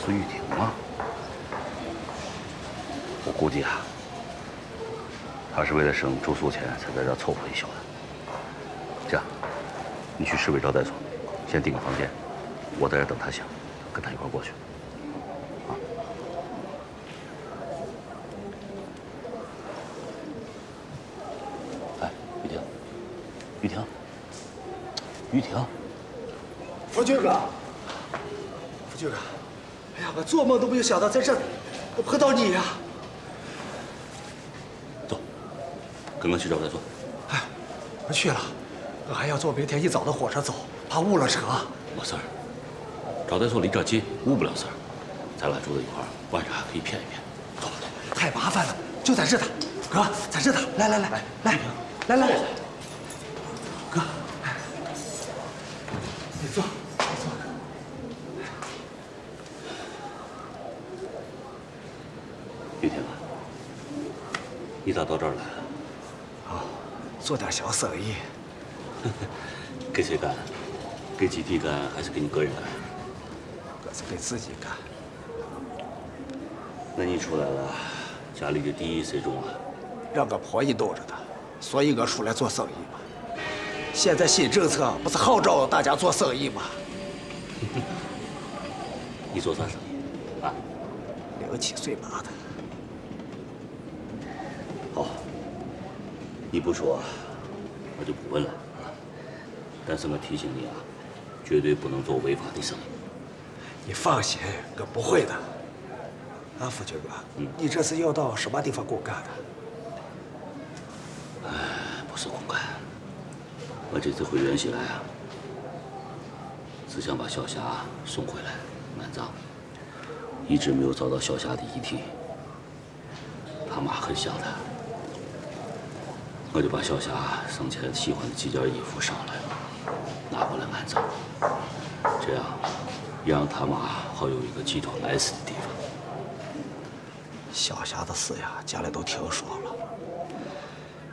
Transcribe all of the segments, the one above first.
诉玉婷吗？我估计啊，他是为了省住宿钱才在这凑合一宿的。这样，你去市委招待所，先订个房间，我在这等他醒，跟他一块过去。啊。哎，玉婷，玉婷，玉婷，福军哥，福军哥，哎呀，我做梦都没有想到在这我碰到你呀！走，跟我去招待所。哎，我去了，我还要坐明天一早的火车走，怕误了车。没事儿，招待所离这儿近，误不了事儿。咱俩住在一块儿，晚上还可以骗一骗。走吧，走。太麻烦了，就在这的，哥，在这的，来来来来来来，哥，你坐，你坐。玉婷啊，你咋到这儿来了？哦，做点小生意。给谁干？给基地干还是给你个人干？我是给自己干。那你出来了，家里的地谁种啊？让我婆姨兜着的，所以我出来做生意嘛。现在新政策不是号召大家做生意吗？你做啥生意？啊6、7岁妈的。好，你不说，我就不问了。但是我提醒你啊，绝对不能做违法的生意。你放心，我不会的。啊，夫君哥，你这是要到什么地方公干的？不是公干，我这次回原西来啊，是想把小霞送回来安葬，一直没有找到小霞的遗体，他妈很想她，我就把小霞生前喜欢的几件衣服捎来，拿过来安葬，这样让他妈好有一个寄托来世的地方。小霞的事呀，家里都听说了。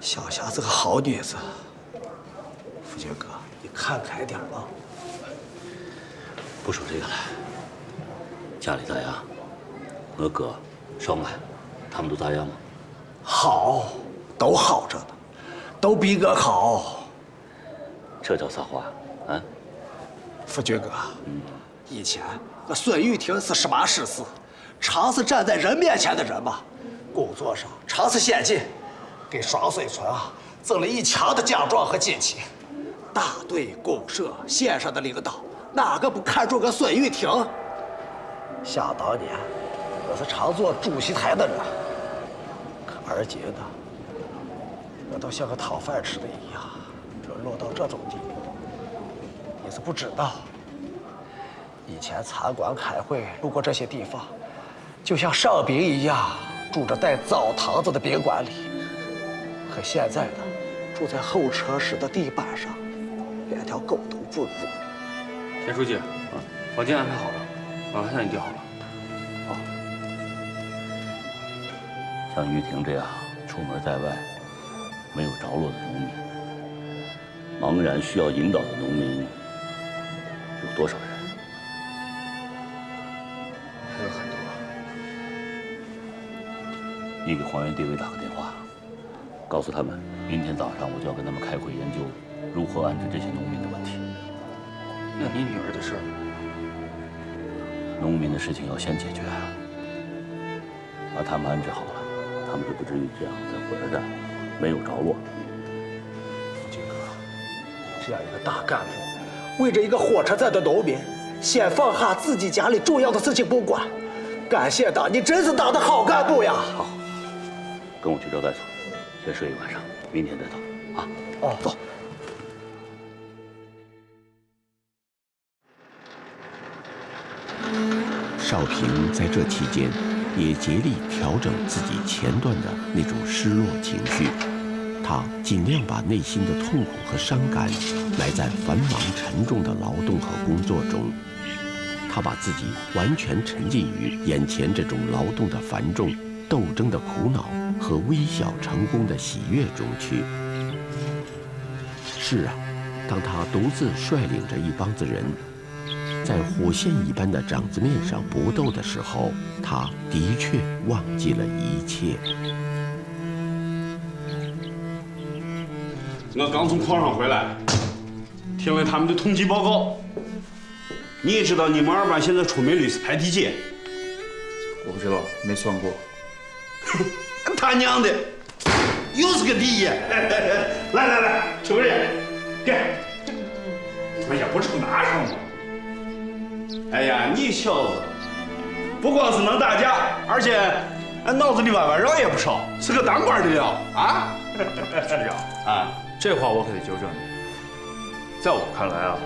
小霞是个好女子，夫君哥，你看开点吧。不说这个了，家里咋样？我哥、少安他们都咋样吗？好，都好着呢，都比我好。这叫啥话？啊？夫君哥，以前我孙玉婷是什么事？常是站在人面前的人嘛，工作上常是先进，给双水村啊赠了1墙的奖状和锦旗。大队、公社、县上的领导，哪个不看重个孙玉婷？想当年，我是常坐主席台的人，可而今呢，我都像个讨饭吃的一样，沦落到这种地步。你是不知道，以前餐馆开会路过这些地方，就像上宾一样，住着带澡堂子的宾馆里，和现在的住在候车室的地板上，连条狗都不如。田书记，房间安排好了，晚饭也订好了。好。像玉婷这样出门在外没有着落的农民，茫然需要引导的农民有多少人？还有很多。你给黄源地委打个电话，告诉他们，明天早上我就要跟他们开会研究如何安置这些农民的问题。那你女儿的事儿，农民的事情要先解决，把他们安置好了，他们就不至于这样在火车站没有着落。夫君哥，你这样一个大干部，为着一个火车站的农民，先放下自己家里重要的事情不管，感谢党，你真是当的好干部呀！好，跟我去招待所，先睡一晚上，明天再走啊。哦，走。少平在这期间也竭力调整自己前段的那种失落情绪，他尽量把内心的痛苦和伤感埋在繁忙沉重的劳动和工作中，他把自己完全沉浸于眼前这种劳动的繁重、斗争的苦恼和微小成功的喜悦中去。是啊，当他独自率领着一帮子人在火线一般的掌子面上搏斗的时候，他的确忘记了一切。我刚从矿上回来，听了他们的统计报告。你也知道你们二班现在出霉率是排第几？我不知道，没算过。他娘的，又是个第一！来，抽根烟，给。哎呀，不抽拿上吗？哎呀，你小子不光是能打架，而且脑子里弯弯绕也不少，是个当官的料啊！局长啊，这话我可得纠正你。在我看来啊，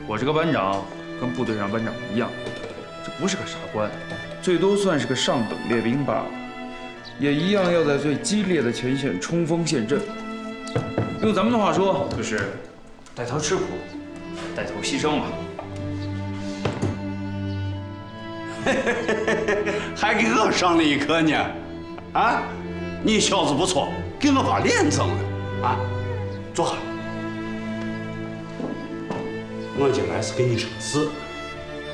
我这个班长跟部队上班长一样，这不是个傻官，最多算是个上等列兵罢了，也一样要在最激烈的前线冲锋陷阵。用咱们的话说，就是带头吃苦，带头牺牲嘛。还给我上了一课呢，啊！你小子不错，给我把脸整了，啊！坐下。我进来是跟你说事，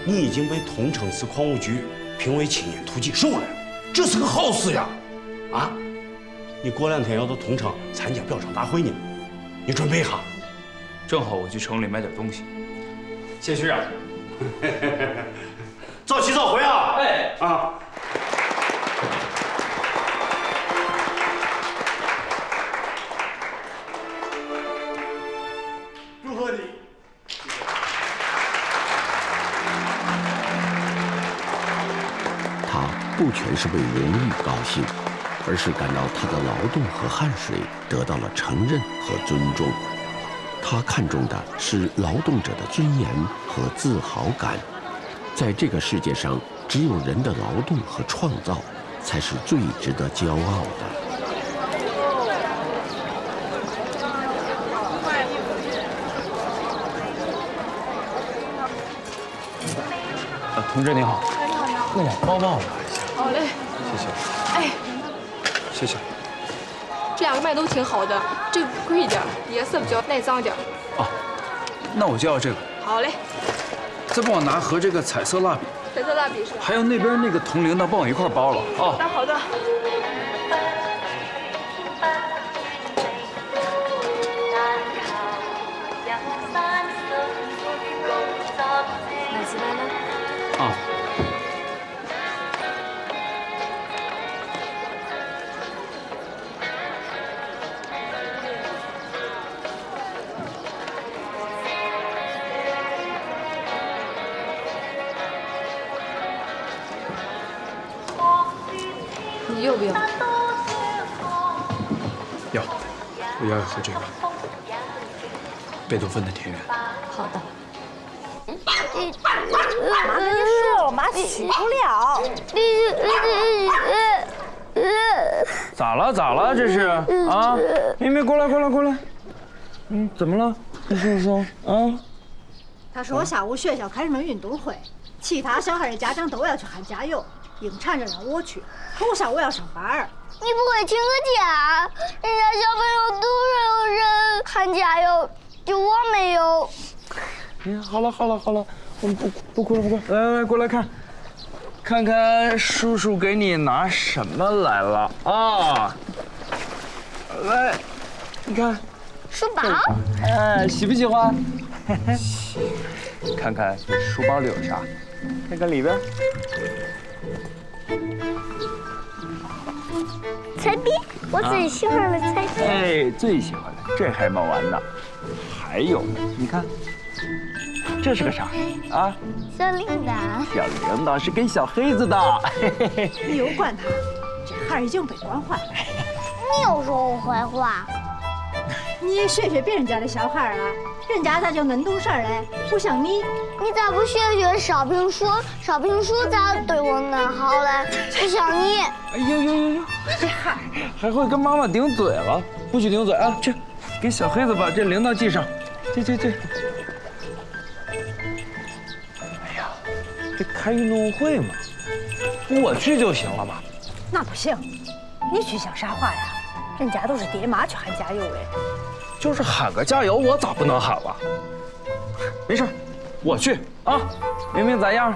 你已经被通城市矿务局评为青年突击手了，这是个好事呀！啊！你过2天要到通城参加表彰大会呢，你准备一下。正好我去城里买点东西。谢局长。早起早回啊！哎啊！祝贺你！他不全是为荣誉高兴，而是感到他的劳动和汗水得到了承认和尊重。他看重的是劳动者的尊严和自豪感。在这个世界上，只有人的劳动和创造才是最值得骄傲的。同志你好。你好，你好。那把包帮我拿一下。好嘞。谢谢。哎，谢谢。这2个卖都挺好的，这个贵一点，颜色比较耐脏一点。哦，那我就要这个。好嘞。再帮我拿盒这个彩色蜡笔。彩色蜡笔是吧？还有那边那个铜铃铛，帮我一块包了啊。那好的。买起来了。啊。你要不要？要，我要喝这个。贝多芬的田园。好的。妈跟你说了，妈去不了。咋了？这是啊？明明过来。怎么了？你说说啊？他说下午学校开什么运动会，其他小孩的家长都要去喊加油，硬缠着让我去，可我下午要上班。你不会请个假？人家小朋友都有人喊加油，就我没有。好了，我们不哭了。来，过来看看叔叔给你拿什么来了啊！来，你看，书包。喜不喜欢？看看这书包里有啥？看看里边。彩笔，我最喜欢的彩笔。哎，最喜欢的，这还蛮玩的。还有呢，你看，这是个啥啊？小铃铛。小铃铛是给小黑子的。你又管他，这孩儿已经被惯坏了。你又说我坏话。你学别人家的小孩啊，人家咋就恁懂事儿嘞？不像你。你咋不学少平叔？少平叔咋对我恁好嘞？不像你。哎呦，这孩儿还会跟妈妈顶嘴了？不许顶嘴啊！去，给小黑子把这铃铛系上。去。哎呀，这开运动会嘛，我去就行了嘛。那不行，你去像啥话呀？人家都是爹妈去喊加油哎。就是喊个加油，我咋不能喊了？没事，我去啊！明明咋样？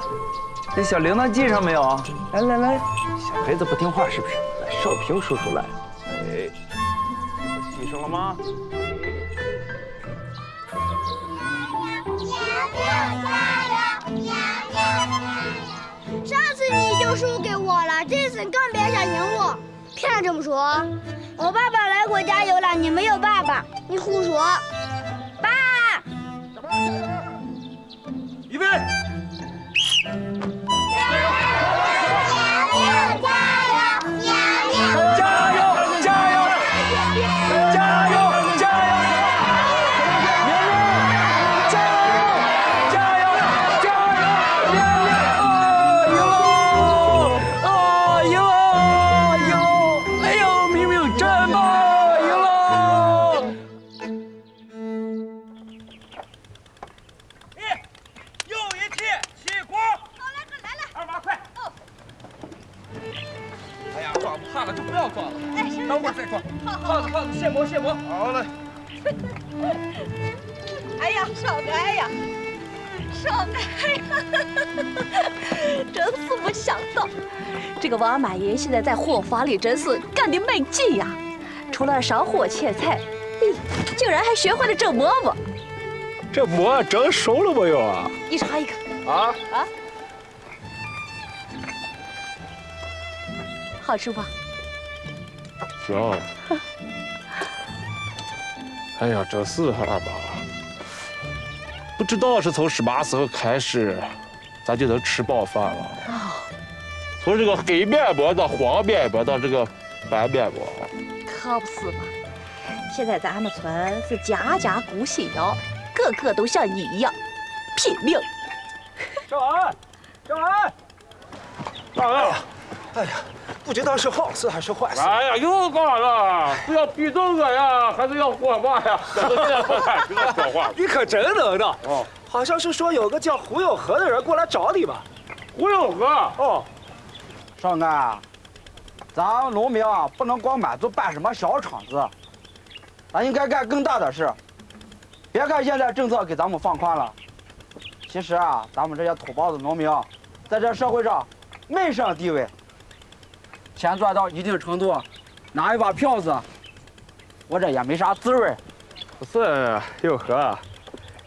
这小铃铛系上没有啊？来来来，小孩子不听话是不是？来，少平叔叔来。哎，系上了吗？上次你就输给我了，这次更别想赢我。骗这么说，我爸爸来过加油了，你没有爸爸，你胡说。爸，预备。好嘞。哎呀，少该呀，少该呀！真是没想到，这个王满爷现在在火房里真是干得没劲呀！除了烧火切菜，竟然还学会了蒸馍馍。这馍蒸熟了没有啊？你尝一个。啊？好吃不？行。哎呀，这时候吧，不知道是从什么时候开始，咱就能吃饱饭了。从这个黑面膜到黄面膜到这个白面膜，可不是嘛！现在咱们村是家家顾新瑶，个个都像你一样拼命。少安，少安，少安！哎呀，不知道是好事还是坏事。哎呀，又干了！是要逼着我呀，还是要火嘛呀？这都现在不开这个说话。你可真能的哦！好像是说有个叫胡有和的人过来找你吧？胡有和哦，少安，咱农民啊，不能光满足办什么小厂子，咱应该干更大的事。别看现在政策给咱们放宽了，其实啊，咱们这些土包子农民，在这社会上没上地位。钱赚到一定程度，拿一把票子，我这也没啥滋味。不是有和，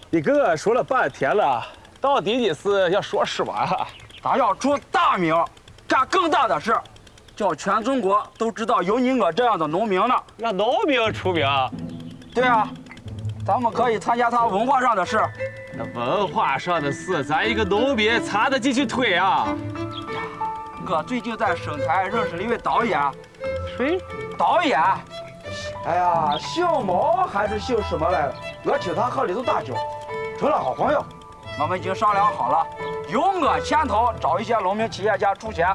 你跟我说了半天了，到底你是要说什么啊？咱要出大名，干更大的事，叫全中国都知道有你我这样的农民了。让农民出名？对啊，咱们可以参加他文化上的事。那文化上的事，咱一个农民插得进去腿啊？我最近在省台认识了一位导演。谁？导演？哎呀，姓毛还是姓什么来着？我请他喝了一顿大酒，成了好朋友。我们已经商量好了，由我牵头找一些农民企业家出钱，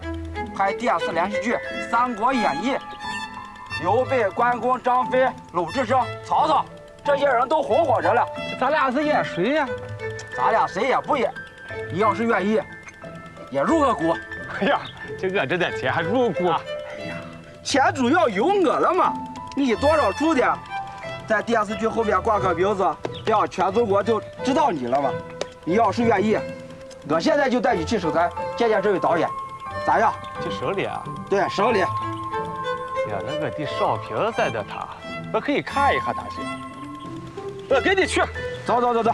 拍电视连续剧《三国演义》。刘备、关公、张飞、鲁智深、曹操，这些人都红火着了。咱俩是演谁呀？咱俩谁也不演。你要是愿意，也入个股。哎呀，这我这点钱还入股？哎呀，钱主要有我了嘛，你多少出点，在电视剧后面挂个名字，这样全中国就知道你了嘛。你要是愿意，我现在就带你去省台见见这位导演，咋样？去省里啊？对，省里。呀，那个的少平在的他，我可以看一看他去。我跟你去。走走走走，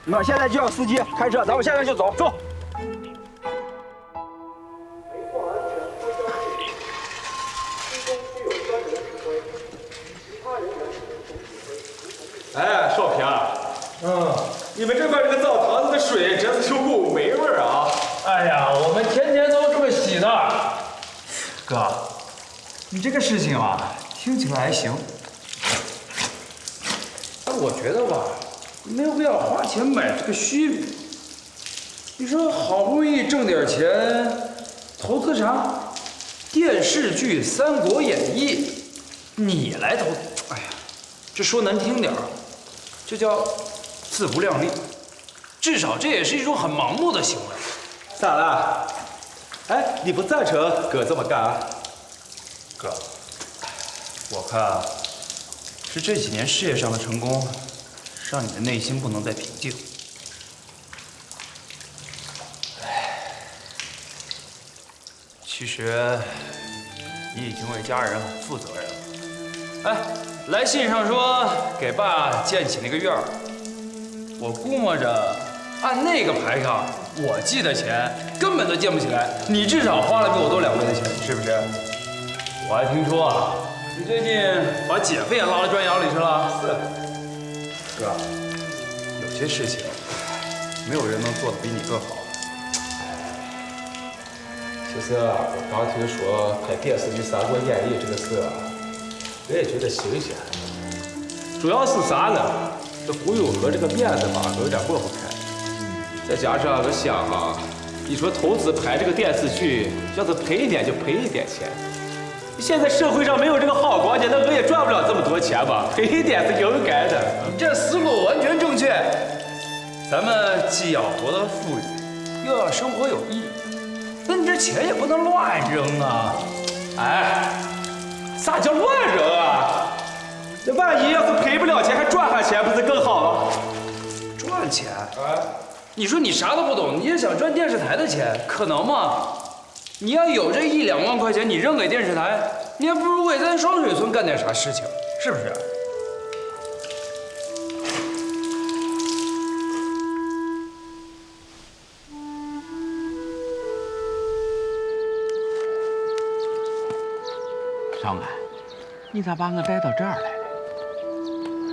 我现在就要司机开车，咱们现在就走。走。哎，少平，你们这边这个澡堂子的水真是有股霉味儿啊！哎呀，我们天天都这么洗的。哥，你这个事情啊，听起来还行，但我觉得吧，没有必要花钱买这个虚名。你说好不容易挣点钱，投资啥？电视剧《三国演义》，你来投，哎呀，这说难听点儿，这叫自不量力。至少这也是一种很盲目的行为。咋了？哎，你不赞成哥这么干啊？哥，我看是这几年事业上的成功，让你的内心不能再平静。其实你已经为家人很负责任了。哎，来信上说给爸建起那个院儿，我估摸着按那个排上，我寄的钱根本都建不起来。你至少花了比我多2倍的钱，是不是？我还听说啊，你最近把姐夫也拉到砖窑里去了。是。哥，有些事情没有人能做得比你更好。其实啊，我刚听说拍电视剧《三国演义》这个事啊，我也觉得新鲜。主要是啥呢？这忽悠和这个面子吧，我有点过不开。再加上我想啊，你说投资拍这个电视剧，要是赔一点就赔一点钱。现在社会上没有这个好光景，那我也赚不了这么多钱吧？赔一点是应该的。你这思路完全正确。咱们既要活得富裕，又要生活有意义。那你这钱也不能乱扔啊！哎，啥叫乱扔啊？这万一要是赔不了钱，还赚下钱，不是更好吗？赚钱？哎，你说你啥都不懂，你也想赚电视台的钱，可能吗？你要有这1、2万块钱，你扔给电视台，你还不如为咱双水村干点啥事情，是不是？少安，你咋把我带到这儿来了？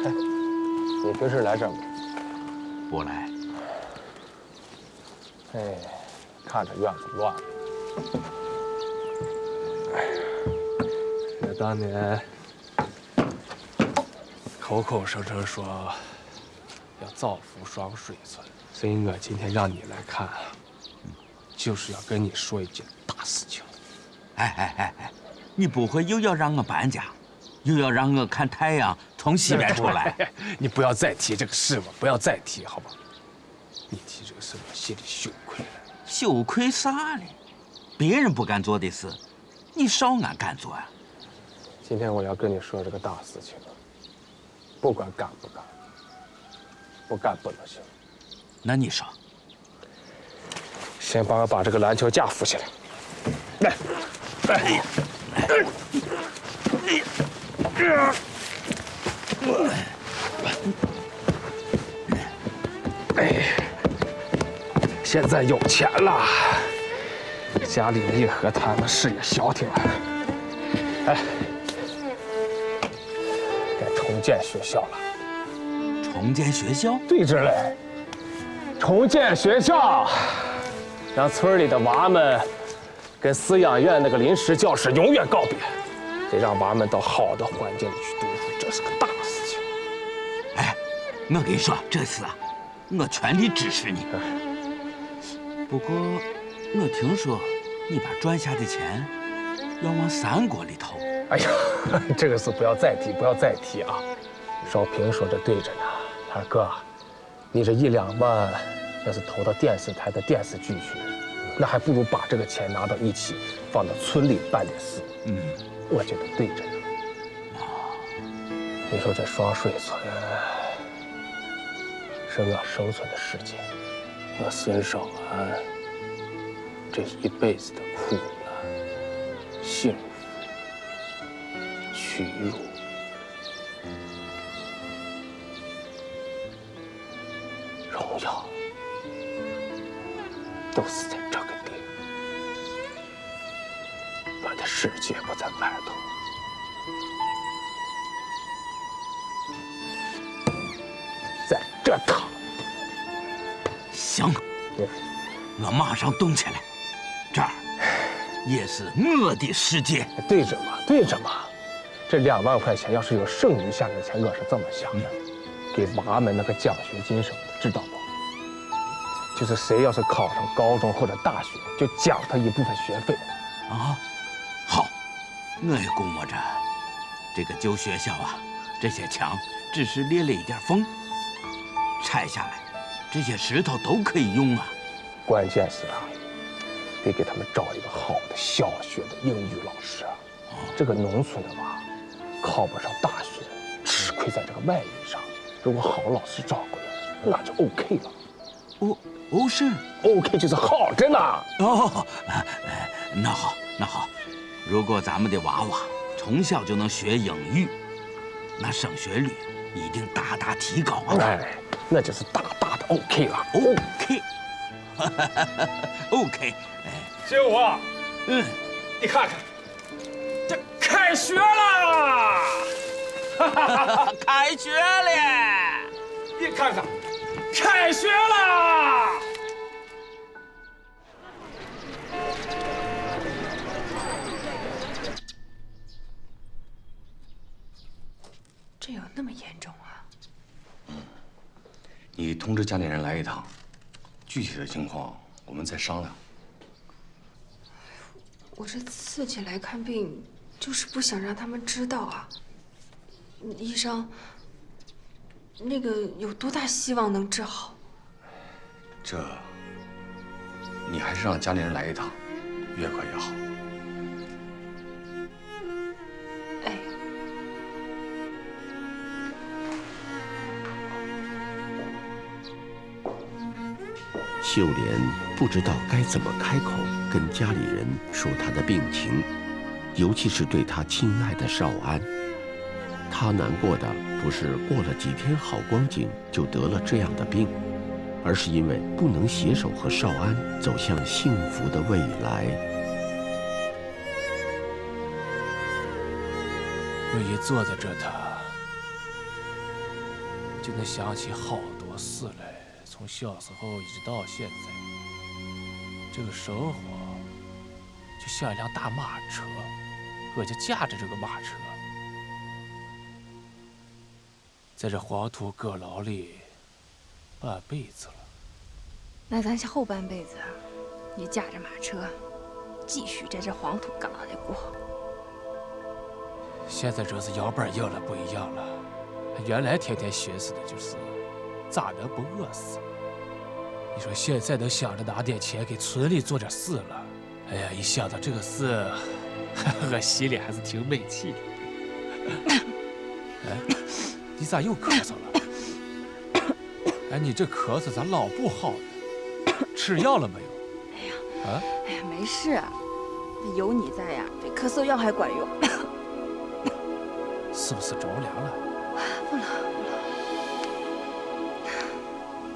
哎，你平时来这儿吗？不来。哎，看着院子乱了。哎呀，我当年口口声声说要造福双水村，所以我今天让你来看，就是要跟你说一件大事情。哎，你不会又要让我搬家，又要让我看太阳从西边出来？你不要再提这个事了，不要再提，好吧？你提这个事，我心里羞愧了。羞愧啥嘞？别人不敢做的事，你少安敢做呀？今天我要跟你说这个大事情，不管干不干，不干不能行。那你说，先帮我把这个篮球架扶起来。来，来。哎，现在有钱了，家里一和他们事业消停了。哎，该重建学校了。重建学校？对着嘞，重建学校，让村里的娃们跟饲养院那个临时教室永远告别，得让娃们到好的环境里去读书，这是个大事情。哎，我跟你说，这事啊，我全力支持你。不过，我听说你把赚下的钱要往三国里投。哎呀，这个事不要再提，不要再提啊！少平说的对着呢，二哥，你这1、2万要是投到电视台的电视剧去，那还不如把这个钱拿到一起，放到村里办点事。我觉得对着呢。你说这双水村是我生存的世界，我孙少安这一辈子的苦难、幸福、屈辱，荣耀，都是在这个地。我的世界不在外头。在这躺。行，我马上动起来。这儿也是我的世界。对着嘛，对着嘛。这2万块钱要是有剩余下来的钱，我是这么想的，给娃们那个奖学金什么的，知道不？就是谁要是考上高中或者大学，就奖他一部分学费。啊，好，我也估摸着这个旧学校啊，这些墙只是裂了一点缝，拆下来，这些石头都可以用啊。关键是啊，得给他们找一个好的小学的英语老师啊。这个农村的娃考不上大学，吃亏在这个外语上。如果好老师找过来，那就 OK 了。哦，是 OK 就是好着呢。哦，那好，那好，如果咱们的娃娃从小就能学英语，那升学率一定大大提高啊！哎，那就是大大的 OK 了。OK， 哎，师傅，你看看，这开学了，开学了，你看看，开学了。这有那么严重啊？你通知家里人来一趟，具体的情况我们再商量。我这次前来看病，就是不想让他们知道啊。医生，那个有多大希望能治好？这，你还是让家里人来一趟，越快越好。哎。秀莲不知道该怎么开口跟家里人说她的病情，尤其是对她亲爱的少安。她难过的不是过了几天好光景就得了这样的病，而是因为不能携手和少安走向幸福的未来。我一坐在这他，就能想起好多事来。从小时候一直到现在，这个生活就像一辆大马车，我就驾着这个马车，在这黄土阁牢里半辈子了。那咱后半辈子，你驾着马车，继续在这黄土旮旯里过。现在这是腰板硬了，不一样了。原来天天寻思的就是咋能不饿死？你说现在能想着拿点钱给村里做点事了，哎呀，一想到这个事，我心里还是挺美气的。哎，你咋又咳嗽了？哎，你这咳嗽咋老不好呢？吃药了没有？哎呀，没事，有你在呀，比咳嗽药还管用。是不是着凉了？不了，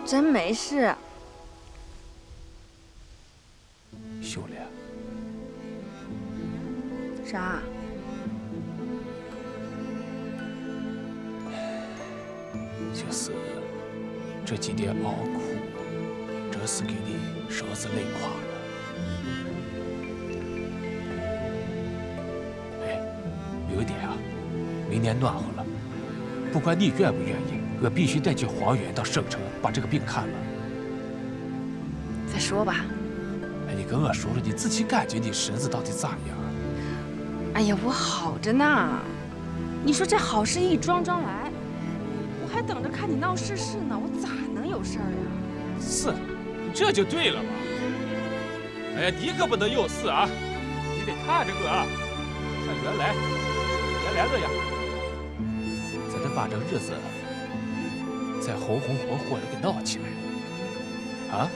真没事。秀莲，啥？就是这几天熬苦，真是给你身子累垮了。哎，有一点啊，明年暖和了，不管你愿不愿意，我必须带去黄原到省城把这个病看了。再说吧。哎，你跟我说说，你自己感觉你身子到底咋样？哎呀，我好着呢。你说这好事一桩桩来，我还等着看你闹事呢，我咋能有事儿呀？是，这就对了嘛。哎呀，你可不能有事啊，你得看着我啊，像原来那样，咱得把这日子再红红火火的给闹起来，啊？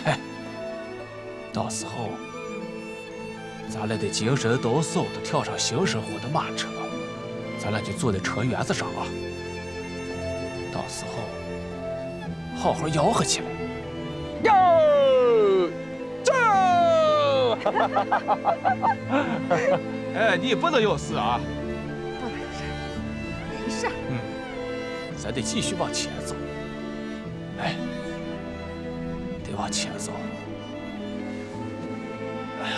嘿，到时候咱俩得精神抖擞的跳上新生活的马车，咱俩就坐在车辕子上啊，到时候好好吆喝起来。哟，走！哎，你不能有事啊！不能有事，没事。咱得继续往前走。哎，得往前走。哎呀，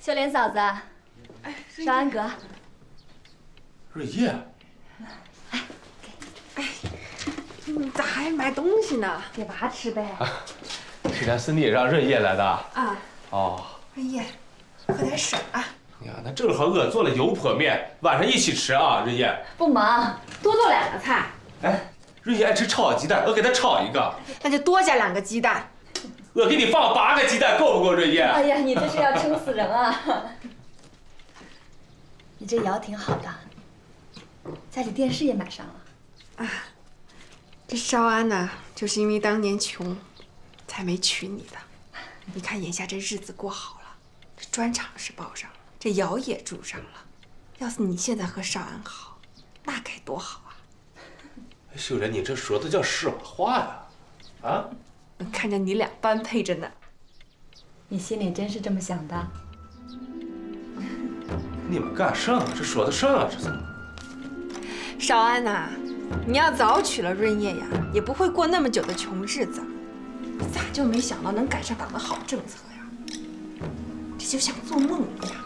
秀莲嫂子，少安哥，瑞叶，你咋还买东西呢？给娃吃呗。是咱孙女让润叶来的。啊。哦。润叶，喝点水啊。哎呀，那正好我做了油泼面，晚上一起吃啊，润叶。不忙，多做2个菜。哎，润叶爱吃炒鸡蛋，我给她炒一个。那就多加2个鸡蛋。我给你放8个鸡蛋，够不够，润叶？哎呀，你这是要撑死人啊！你这窑挺好的，家里电视也买上了。啊，这少安呐，就是因为当年穷，才没娶你的。你看眼下这日子过好了，这砖厂是包上了，这窑也住上了。要是你现在和少安好，那该多好啊！秀莲，你这说的叫实话呀？啊？看着你俩般配着呢。你心里真是这么想的？你们干啥？这说的啥啊？这是？少安呐，你要早娶了润叶呀，也不会过那么久的穷日子。咋就没想到能赶上党的好政策呀？这就像做梦一样。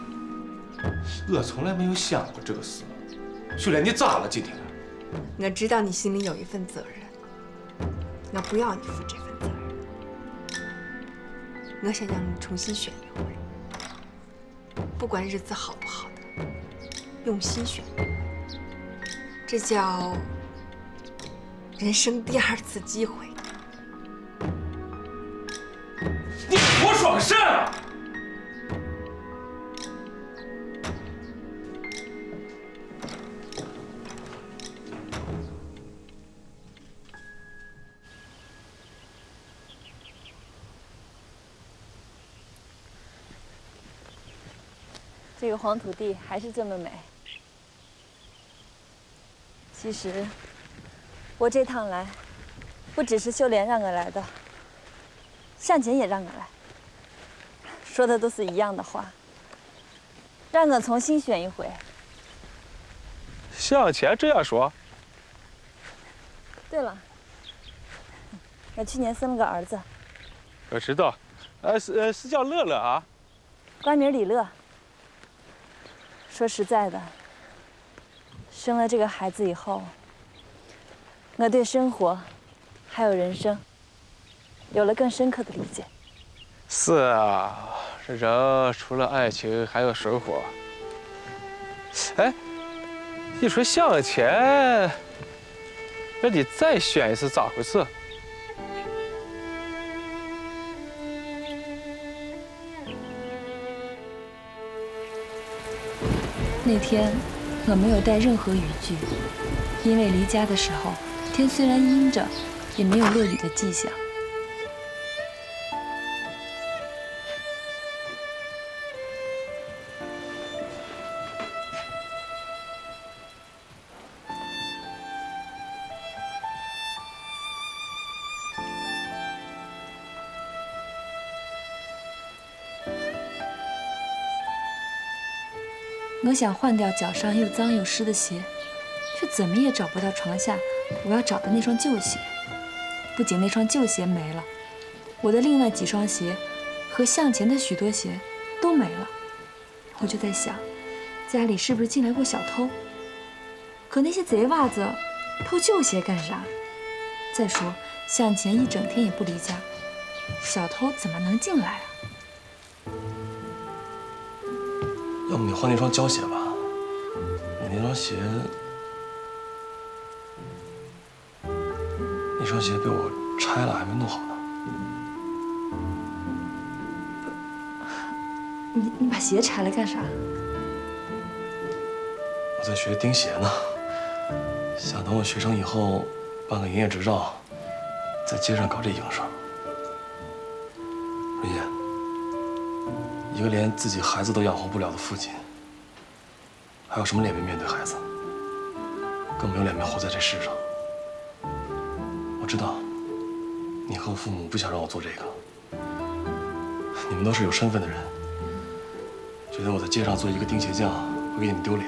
我从来没有想过这个事。秀莲，你咋了今天？我知道你心里有一份责任，我不要你负这份责任。我想让你重新选一回，不管日子好不好的，用心选一回，这叫人生第2次机会。你胡说个啥？这个黄土地还是这么美。其实，我这趟来，不只是秀莲让我来的，向前也让我来，说的都是一样的话，让我重新选一回。向前这样说？对了，我去年生了个儿子。我知道，是叫乐乐啊。官名李乐。说实在的，生了这个孩子以后，我对生活，还有人生，有了更深刻的理解。是啊，这人除了爱情还有生活。哎，一说向前，让你再选一次咋回事？那天我没有带任何雨具，因为离家的时候天虽然阴着，也没有落雨的迹象。我想换掉脚上又脏又湿的鞋，却怎么也找不到床下我要找的那双旧鞋。不仅那双旧鞋没了，我的另外几双鞋和向前的许多鞋都没了。我就在想，家里是不是进来过小偷？可那些贼娃子偷旧鞋干啥？再说向前一整天也不离家，小偷怎么能进来啊？要不你换那双胶鞋吧，你那双鞋，那双鞋被我拆了，还没弄好呢。你把鞋拆了干啥？我在学钉鞋呢，想等我学成以后，办个营业执照，在街上搞这营生。润叶，一个连自己孩子都养活不了的父亲，还有什么脸面面对孩子？更没有脸面活在这世上。我知道，你和我父母不想让我做这个，你们都是有身份的人，觉得我在街上做一个钉鞋匠会给你们丢脸。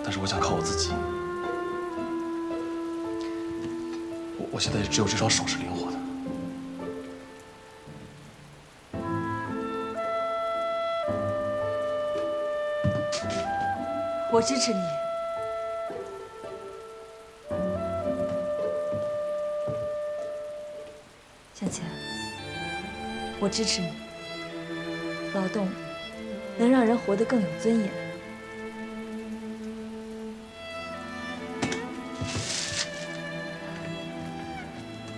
但是我想靠我自己，我现在只有这双手是灵活的。我支持你。向前，我支持你。劳动能让人活得更有尊严。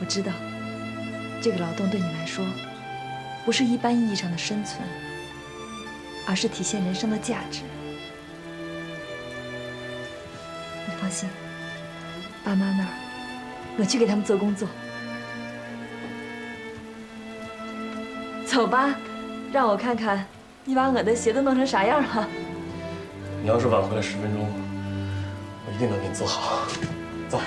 我知道，这个劳动对你来说，不是一般意义上的生存，而是体现人生的价值。你放心，爸妈那儿，我去给他们做工作。走吧，让我看看你把我的鞋都弄成啥样了。你要是晚回来10分钟，我一定能给你做好。走。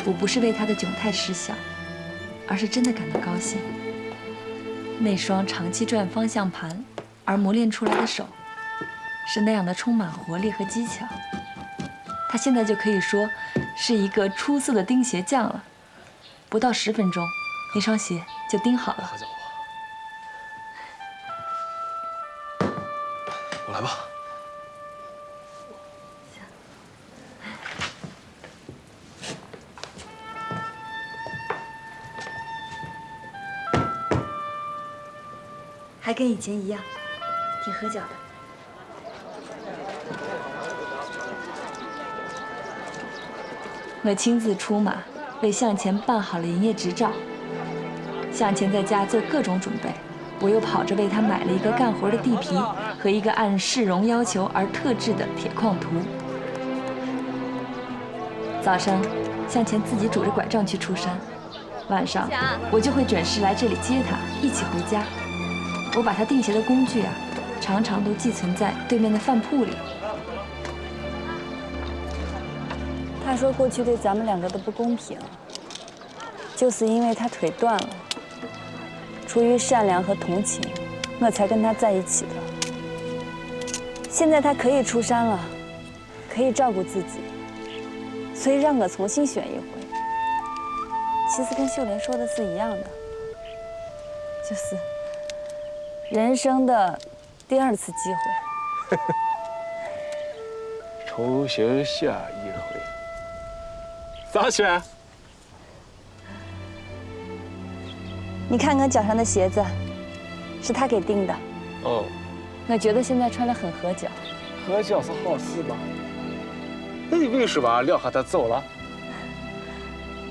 我不是为他的窘态失笑，而是真的感到高兴。那双长期转方向盘而磨练出来的手，是那样的充满活力和技巧。他现在就可以说是一个出色的钉鞋匠了。不到10分钟，那双鞋就钉好了。我来吧。还跟以前一样，挺合脚的。我亲自出马，为向前办好了营业执照。向前在家做各种准备，我又跑着为他买了一个干活的地皮和一个按市容要求而特制的铁矿图。早上，向前自己拄着拐杖去出山，晚上我就会准时来这里接他，一起回家。我把他钉鞋的工具啊，常常都寄存在对面的饭铺里。他说过去对咱们2个都不公平，就是因为他腿断了，出于善良和同情，我才跟他在一起的。现在他可以出山了，可以照顾自己，所以让我重新选一回。其实跟秀莲说的是一样的，就是人生的第2次机会。重新下一回。咋选？你看我脚上的鞋子，是他给钉的。哦，我觉得现在穿得很合脚。合脚是好事吧？那你为什么撂下他走了？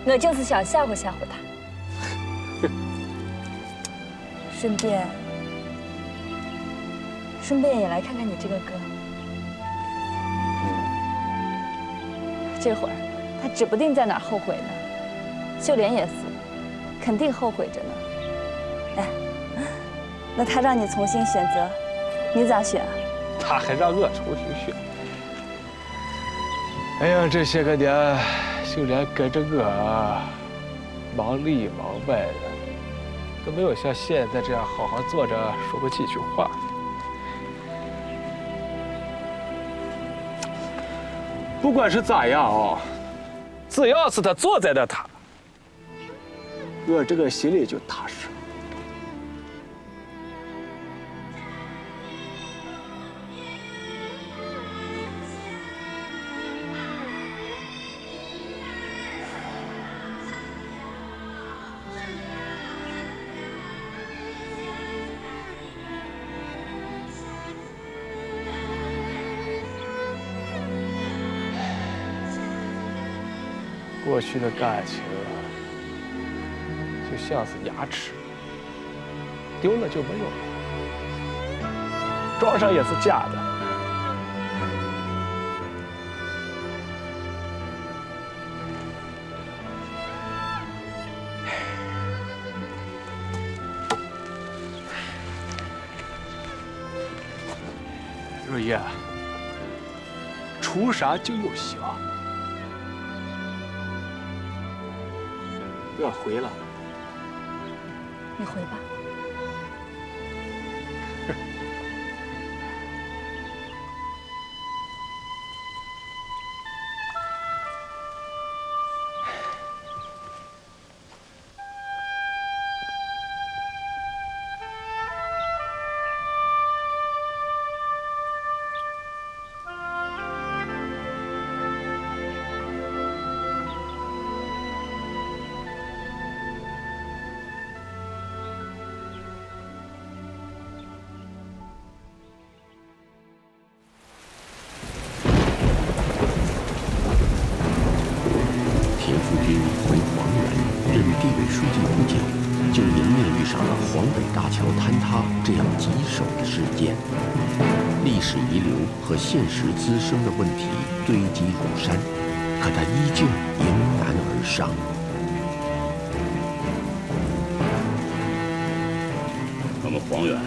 我就是想吓唬吓唬他，顺便也来看看你这个哥。这会儿他指不定在哪儿后悔呢，秀莲也是，肯定后悔着呢。哎，那他让你重新选择，你咋选啊？他还让我重新选。哎呀，这些个年，秀莲跟着我忙里忙外的，都没有像现在这样好好坐着说过几句话。不管是咋样啊，只要是他坐在那他，我这个心里就踏实。过去的感情就像是牙齿，丢了就没有了，装上也是假的。若叶，出山就有希望。我回了，你回吧。书记不久，就迎面遇上了黄北大桥坍塌这样棘手的事件。历史遗留和现实滋生的问题堆积如山，可他依旧迎难而上。我们黄原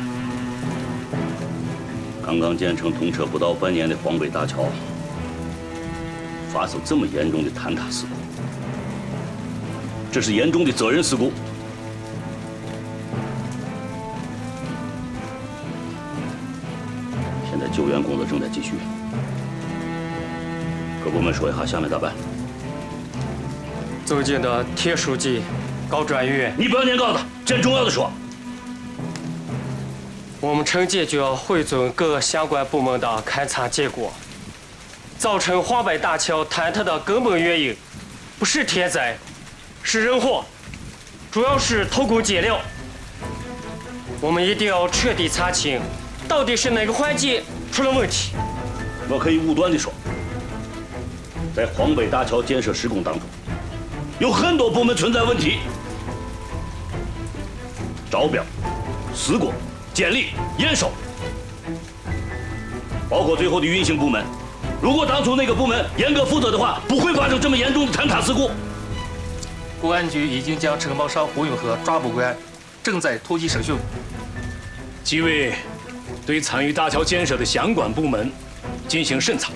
刚刚建成通车不到半年的黄北大桥，发生这么严重的坍塌事故，这是严重的责任事故。现在救援工作正在继续，各部门说一下下面咋办。走进的铁书记、高专员，你不要念稿子，真重要的说。我们城解决汇总各相关部门的勘查结果，造成黄北大桥坍塌的根本原因，不是天灾，是人祸，主要是偷工减料。我们一定要彻底查清，到底是哪个环节出了问题。我可以武断地说，在黄北大桥建设施工当中，有很多部门存在问题，招标、施工、监理、验收，包括最后的运行部门。如果当初那个部门严格负责的话，不会发生这么严重的坍塌事故。公安局已经将承包商胡永和抓捕归案，正在突击审讯。几位对参与大桥建设的相关部门进行审查。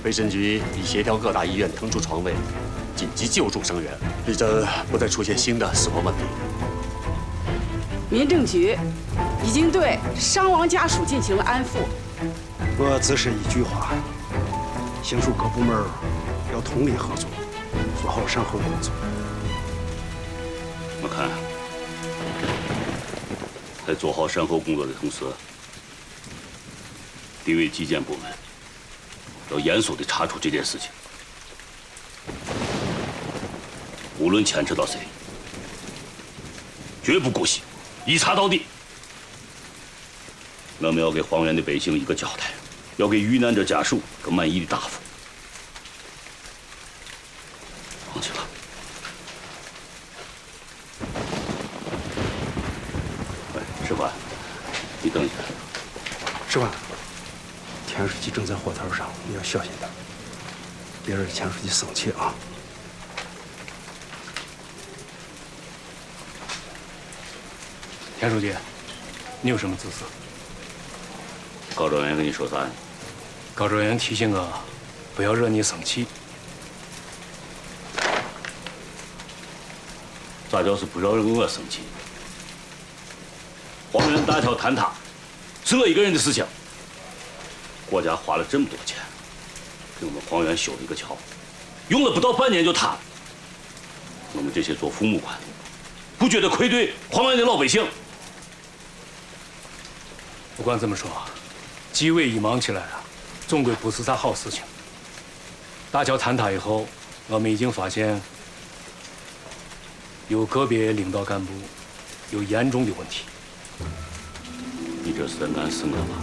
卫生局已协调各大医院腾出床位，紧急救助伤员，力争不再出现新的死亡问题。民政局已经对伤亡家属进行了安抚。我只是一句话，行署各部门要通力合作，做好善后工作。我看，在做好善后工作的同时，地位基建部门要严肃地查处这件事情，无论牵扯到谁，绝不姑息，一查到底。我们要给黄原的百姓一个交代，要给遇难者家属个满意的答复。放弃了。喂，师范，你等一下。师范，田书记正在火头上，你要小心点，别让田书记生气啊。田书记，你有什么指示？高专员跟你说啥？高专员提醒我，不要惹你生气。咋叫是不要让我生气？黄原大桥坍塌是我一个人的事情，国家花了这么多钱给我们黄原修了一个桥，用了不到半年就塌了。我们这些做父母官，不觉得愧对黄原的老百姓？不管怎么说，纪委一忙起来啊，总归不是啥好事情。大桥坍塌以后，我们已经发现有个别领导干部有严重的问题。你这是在暗示我吧？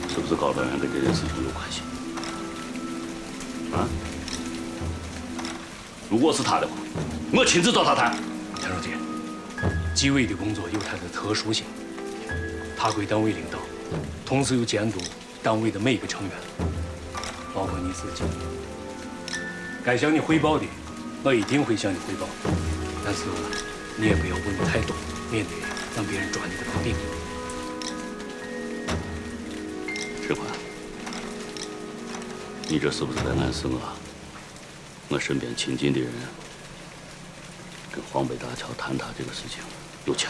是不是高专员跟这件事情有关系？啊？如果是他的话，我亲自找他谈。田书记，纪委的工作有它的特殊性，他归单位领导，同时又监督单位的每一个成员，包括你自己。该向你汇报的，我一定会向你汇报，但是你也不要问太多，免得让别人抓你的把柄。师官，你这是不是在暗示我身边亲近的人跟黄北大桥坍塌这个事情有牵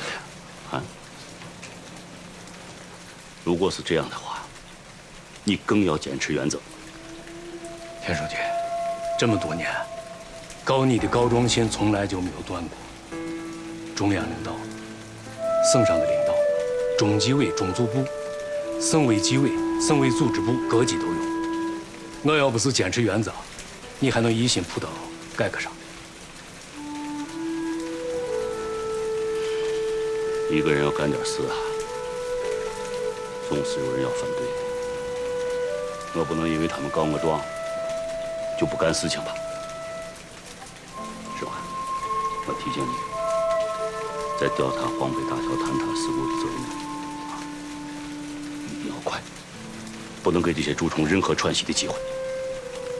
连？啊？如果是这样的话，你更要坚持原则。田书记，这么多年，搞你的高中心从来就没有断过。中央领导、省上的领导、中纪委、中组部、省委纪委、省委组织部各级都有。我要不是坚持原则，你还能一心扑到改革上？一个人要干点事啊，总是有人要反对的。我不能因为他们告我状，就不干事情吧。石环，我提醒你，在调查黄北大桥坍塌事故的责任一定要快，不能给这些蛀虫任何喘息的机会。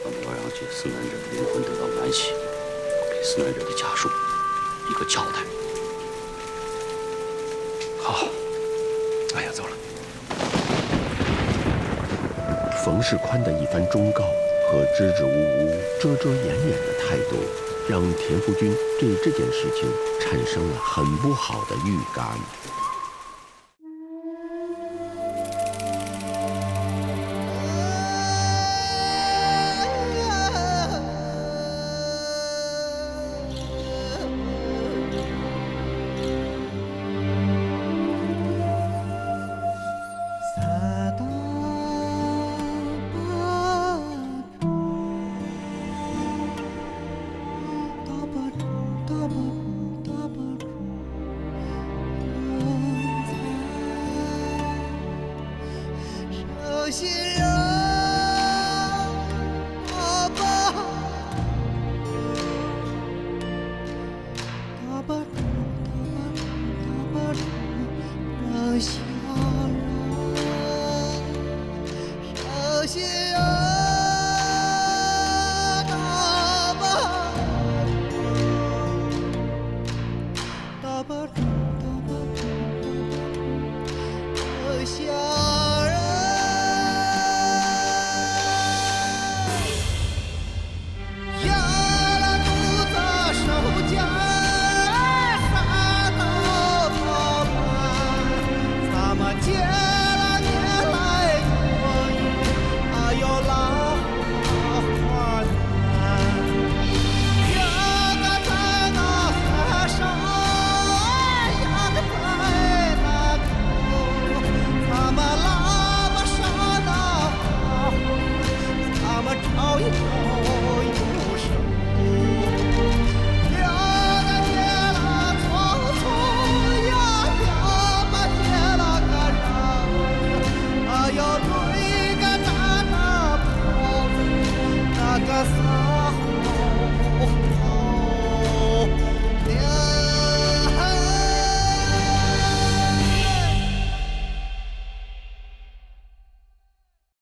我们要让这死难者的灵魂得到安息，给死难者的家属一个交代。好，俺也走了。冯世宽的一番忠告和支支吾吾、遮遮掩掩的态度，让田福军对这件事情产生了很不好的预感。下。